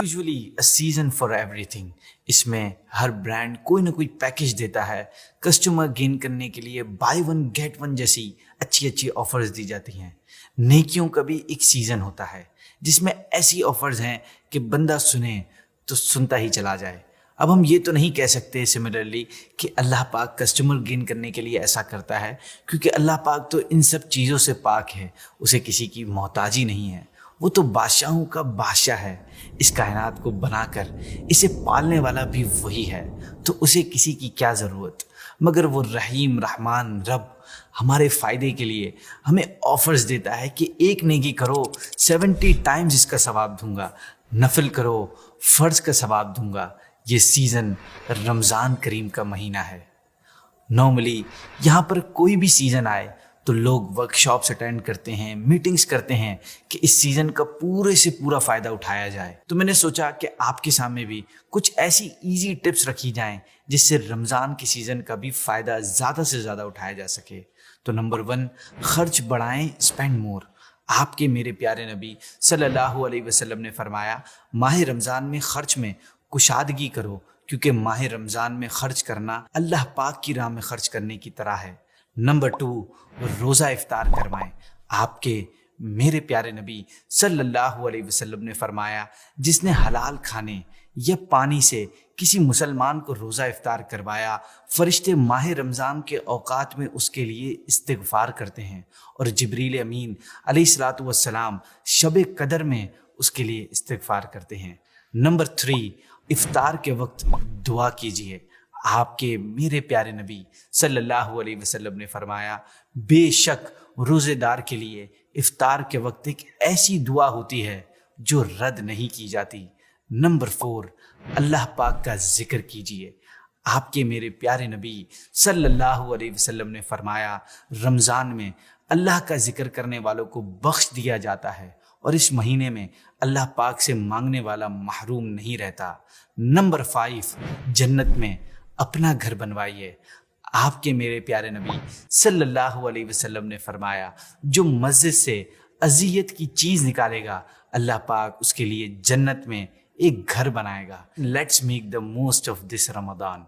Usually a season for everything. اس میں ہر brand کوئی نہ کوئی پیکیج دیتا ہے. کسٹمر گین کرنے کے لیے بائی ون گیٹ ون جیسی اچھی آفرز دی جاتی ہیں. نیکیوں کا بھی ایک سیزن ہوتا ہے جس میں ایسی آفرز ہیں کہ بندہ سنے تو سنتا ہی چلا جائے. اب ہم یہ تو نہیں کہہ سکتے سملرلی کہ اللہ پاک کسٹمر گین کرنے کے لیے ایسا کرتا ہے، کیونکہ اللہ پاک تو ان سب چیزوں سے پاک ہے، اسے کسی کی محتاجی نہیں ہے. وہ تو بادشاہوں کا بادشاہ ہے، اس کائنات کو بنا کر اسے پالنے والا بھی وہی ہے، تو اسے کسی کی کیا ضرورت. مگر وہ رحیم رحمان رب ہمارے فائدے کے لیے ہمیں آفرز دیتا ہے کہ ایک نیکی کرو 70 ٹائمز اس کا ثواب دوں گا، نفل کرو فرض کا ثواب دوں گا. یہ سیزن رمضان کریم کا مہینہ ہے. نارملی یہاں پر کوئی بھی سیزن آئے تو لوگ ورک شاپس اٹینڈ کرتے ہیں، میٹنگز کرتے ہیں کہ اس سیزن کا پورے سے پورا فائدہ اٹھایا جائے. تو میں نے سوچا کہ آپ کے سامنے بھی کچھ ایسی ایزی ٹپس رکھی جائیں جس سے رمضان کے سیزن کا بھی فائدہ زیادہ سے زیادہ اٹھایا جا سکے. تو نمبر 1، خرچ بڑھائیں، اسپینڈ مور. آپ کے میرے پیارے نبی صلی اللہ علیہ وسلم نے فرمایا، ماہ رمضان میں خرچ میں کشادگی کرو، کیونکہ ماہ رمضان میں خرچ کرنا اللہ پاک کی راہ میں خرچ کرنے کی طرح ہے. نمبر 2، روزہ افطار کروائیں. آپ کے میرے پیارے نبی صلی اللہ علیہ وسلم نے فرمایا، جس نے حلال کھانے یا پانی سے کسی مسلمان کو روزہ افطار کروایا، فرشتے ماہ رمضان کے اوقات میں اس کے لیے استغفار کرتے ہیں، اور جبریل امین علیہ الصلاۃ والسلام شب قدر میں اس کے لیے استغفار کرتے ہیں. نمبر 3، افطار کے وقت دعا کیجیے. آپ کے میرے پیارے نبی صلی اللہ علیہ وسلم نے فرمایا، بے شک روزے دار کے لیے افطار کے وقت ایک ایسی دعا ہوتی ہے جو رد نہیں کی جاتی. نمبر 4، اللہ پاک کا ذکر کیجیے. آپ کے میرے پیارے نبی صلی اللہ علیہ وسلم نے فرمایا، رمضان میں اللہ کا ذکر کرنے والوں کو بخش دیا جاتا ہے، اور اس مہینے میں اللہ پاک سے مانگنے والا محروم نہیں رہتا. نمبر 5، جنت میں اپنا گھر بنوائیے. آپ کے میرے پیارے نبی صلی اللہ علیہ وسلم نے فرمایا، جو مسجد سے اذیت کی چیز نکالے گا، اللہ پاک اس کے لیے جنت میں ایک گھر بنائے گا. Let's make the most of this Ramzan.